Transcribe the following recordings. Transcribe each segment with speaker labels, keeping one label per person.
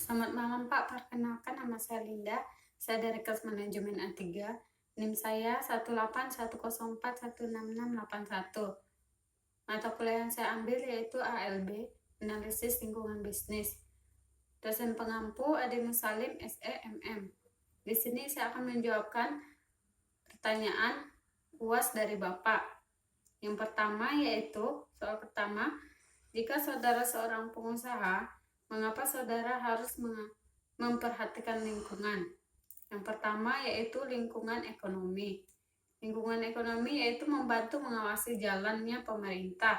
Speaker 1: Selamat malam Pak, perkenalkan nama saya Linda. Saya dari kelas manajemen A3. NIM saya 18104166681. Mata kuliah yang saya ambil yaitu ALB, Analisis Lingkungan Bisnis. Dosen pengampu Ade Musalim, SE, MM. Di sini saya akan menjawabkan pertanyaan UAS dari Bapak. Yang pertama yaitu, soal pertama, jika saudara seorang pengusaha, mengapa saudara harus memperhatikan lingkungan? Yang pertama yaitu lingkungan ekonomi. Lingkungan ekonomi yaitu membantu mengawasi jalannya pemerintah.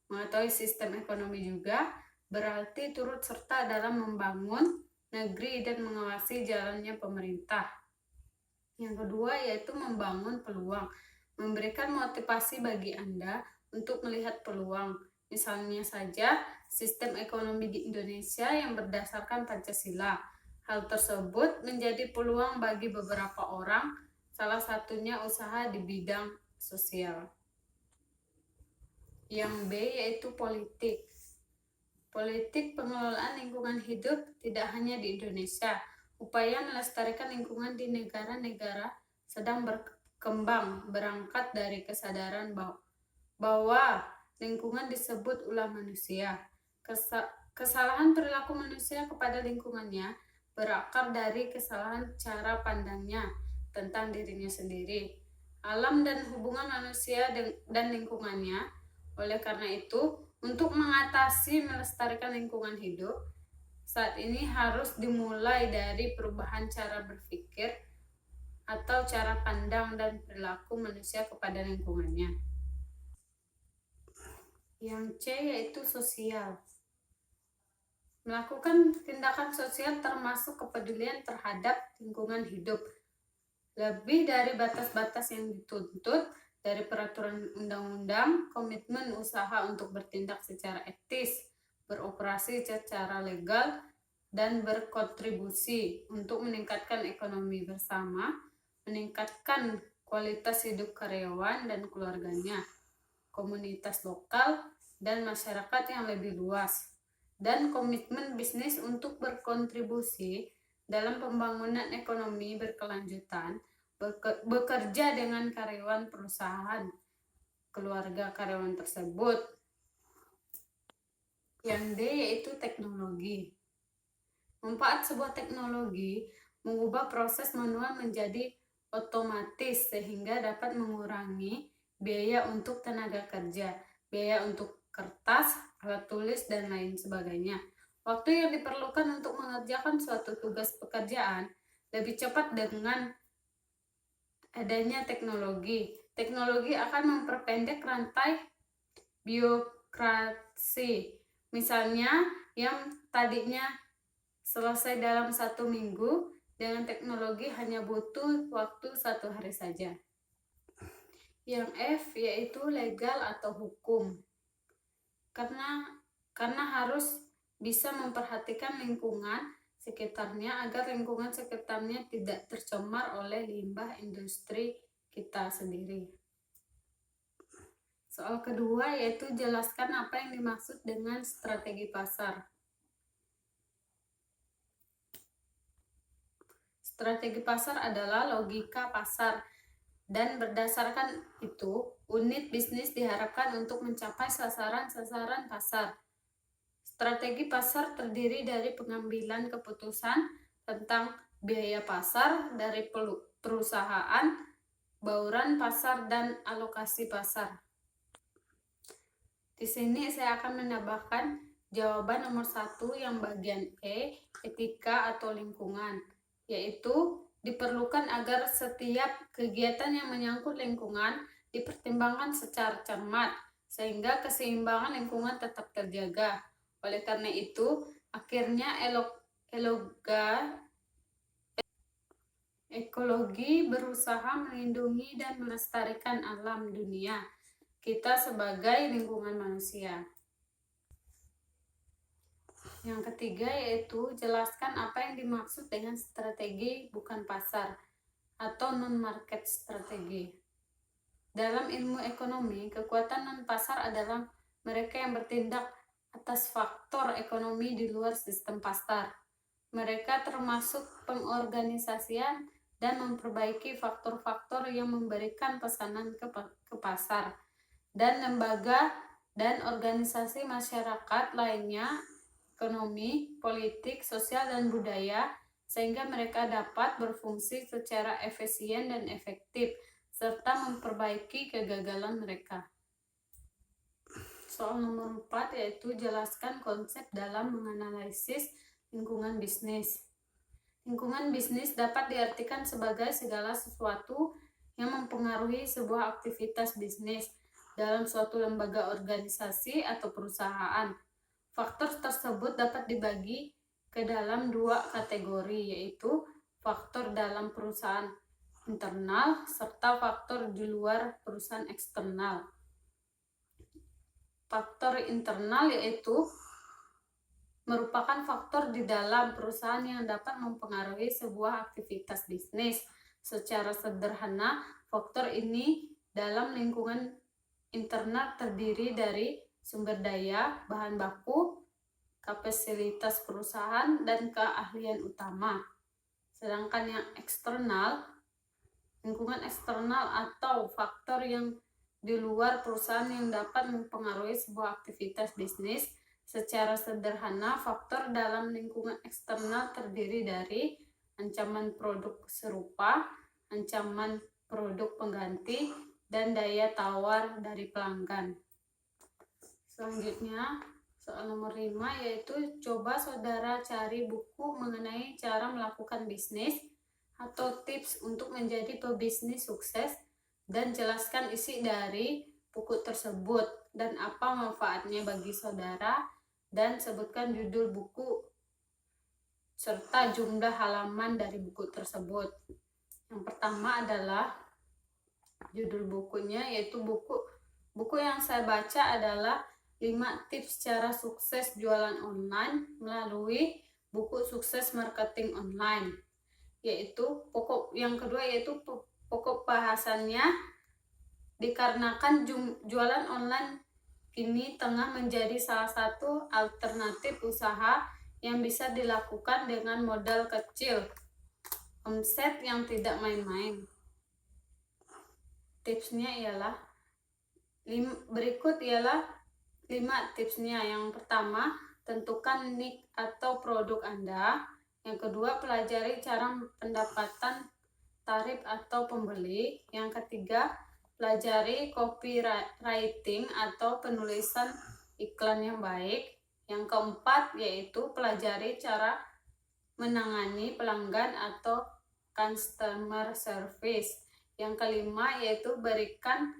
Speaker 1: Mengetahui sistem ekonomi juga berarti turut serta dalam membangun negeri dan mengawasi jalannya pemerintah. Yang kedua yaitu membangun peluang, memberikan motivasi bagi Anda untuk melihat peluang. Misalnya saja sistem ekonomi di Indonesia yang berdasarkan Pancasila. Hal tersebut menjadi peluang bagi beberapa orang, salah satunya usaha di bidang sosial. Yang B yaitu politik. Politik pengelolaan lingkungan hidup tidak hanya di Indonesia. Upaya melestarikan lingkungan di negara-negara sedang berkembang berangkat dari kesadaran bahwa lingkungan disebut ulah manusia. Kesalahan perilaku manusia kepada lingkungannya berakar dari kesalahan cara pandangnya tentang dirinya sendiri, alam dan hubungan manusia dan lingkungannya. Oleh karena itu, untuk mengatasi melestarikan lingkungan hidup, saat ini harus dimulai dari perubahan cara berpikir atau cara pandang dan perilaku manusia kepada lingkungannya. Yang C yaitu sosial. Melakukan tindakan sosial termasuk kepedulian terhadap lingkungan hidup. Lebih dari batas-batas yang dituntut dari peraturan undang-undang, komitmen usaha untuk bertindak secara etis, beroperasi secara legal, dan berkontribusi untuk meningkatkan ekonomi bersama, meningkatkan kualitas hidup karyawan dan keluarganya, komunitas lokal, dan masyarakat yang lebih luas, dan komitmen bisnis untuk berkontribusi dalam pembangunan ekonomi berkelanjutan, bekerja dengan karyawan perusahaan, keluarga karyawan tersebut. Yang D yaitu teknologi. Manfaat sebuah teknologi mengubah proses manual menjadi otomatis sehingga dapat mengurangi biaya untuk tenaga kerja, biaya untuk kertas, alat tulis, dan lain sebagainya. Waktu yang diperlukan untuk mengerjakan suatu tugas pekerjaan lebih cepat dengan adanya teknologi. Teknologi akan memperpendek rantai birokrasi. Misalnya, yang tadinya selesai dalam 1 minggu, dengan teknologi hanya butuh waktu 1 hari saja. Yang F yaitu legal atau hukum. Karena harus bisa memperhatikan lingkungan sekitarnya agar lingkungan sekitarnya tidak tercemar oleh limbah industri kita sendiri. Soal kedua yaitu jelaskan apa yang dimaksud dengan strategi pasar. Strategi pasar adalah logika pasar, dan berdasarkan itu, unit bisnis diharapkan untuk mencapai sasaran-sasaran pasar. Strategi pasar terdiri dari pengambilan keputusan tentang biaya pasar dari perusahaan, bauran pasar, dan alokasi pasar. Di sini saya akan menambahkan jawaban nomor 1 yang bagian E, etika atau lingkungan, yaitu diperlukan agar setiap kegiatan yang menyangkut lingkungan dipertimbangkan secara cermat, sehingga keseimbangan lingkungan tetap terjaga. Oleh karena itu, akhirnya ekologi berusaha melindungi dan melestarikan alam dunia kita sebagai lingkungan manusia. Yang ketiga yaitu jelaskan apa yang dimaksud dengan strategi bukan pasar atau non-market strategi. Dalam ilmu ekonomi, kekuatan non-pasar adalah mereka yang bertindak atas faktor ekonomi di luar sistem pasar. Mereka termasuk pengorganisasian dan memperbaiki faktor-faktor yang memberikan pesanan ke pasar, dan lembaga dan organisasi masyarakat lainnya, ekonomi, politik, sosial, dan budaya, sehingga mereka dapat berfungsi secara efisien dan efektif, serta memperbaiki kegagalan mereka. Soal nomor 4 yaitu jelaskan konsep dalam menganalisis lingkungan bisnis. Lingkungan bisnis dapat diartikan sebagai segala sesuatu yang mempengaruhi sebuah aktivitas bisnis dalam suatu lembaga organisasi atau perusahaan. Faktor tersebut dapat dibagi ke dalam dua kategori, yaitu faktor dalam perusahaan internal serta faktor di luar perusahaan eksternal. Faktor internal yaitu merupakan faktor di dalam perusahaan yang dapat mempengaruhi sebuah aktivitas bisnis. Secara sederhana, faktor ini dalam lingkungan internal terdiri dari sumber daya, bahan baku, kapasitas perusahaan, dan keahlian utama. Sedangkan yang eksternal, lingkungan eksternal atau faktor yang di luar perusahaan yang dapat mempengaruhi sebuah aktivitas bisnis. Secara sederhana, faktor dalam lingkungan eksternal terdiri dari ancaman produk serupa, ancaman produk pengganti, dan daya tawar dari pelanggan. Selanjutnya, soal nomor 5 yaitu coba saudara cari buku mengenai cara melakukan bisnis atau tips untuk menjadi pebisnis sukses, dan jelaskan isi dari buku tersebut dan apa manfaatnya bagi saudara, dan sebutkan judul buku serta jumlah halaman dari buku tersebut. Yang pertama adalah judul bukunya, yaitu buku yang saya baca adalah 5 tips cara sukses jualan online melalui buku Sukses Marketing Online. Yang kedua yaitu pokok bahasannya, dikarenakan jualan online kini tengah menjadi salah satu alternatif usaha yang bisa dilakukan dengan modal kecil, omset yang tidak main-main. Tipsnya ialah berikut ialah 5 tipsnya. Yang pertama, tentukan niche atau produk Anda. Yang kedua, pelajari cara pendapatan tarif atau pembeli. Yang ketiga, pelajari copywriting atau penulisan iklan yang baik. Yang keempat, yaitu pelajari cara menangani pelanggan atau customer service. Yang kelima, yaitu berikan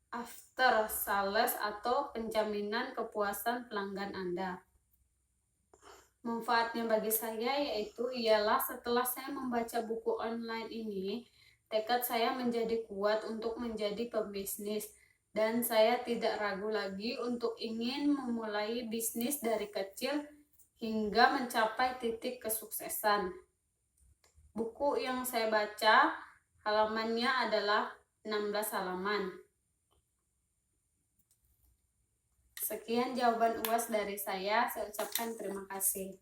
Speaker 1: after sales atau penjaminan kepuasan pelanggan Anda. Manfaatnya bagi saya ialah setelah saya membaca buku online ini, tekad saya menjadi kuat untuk menjadi pebisnis, dan saya tidak ragu lagi untuk ingin memulai bisnis dari kecil hingga mencapai titik kesuksesan. Buku yang saya baca halamannya adalah 16 halaman. Sekian jawaban UAS dari saya ucapkan terima kasih.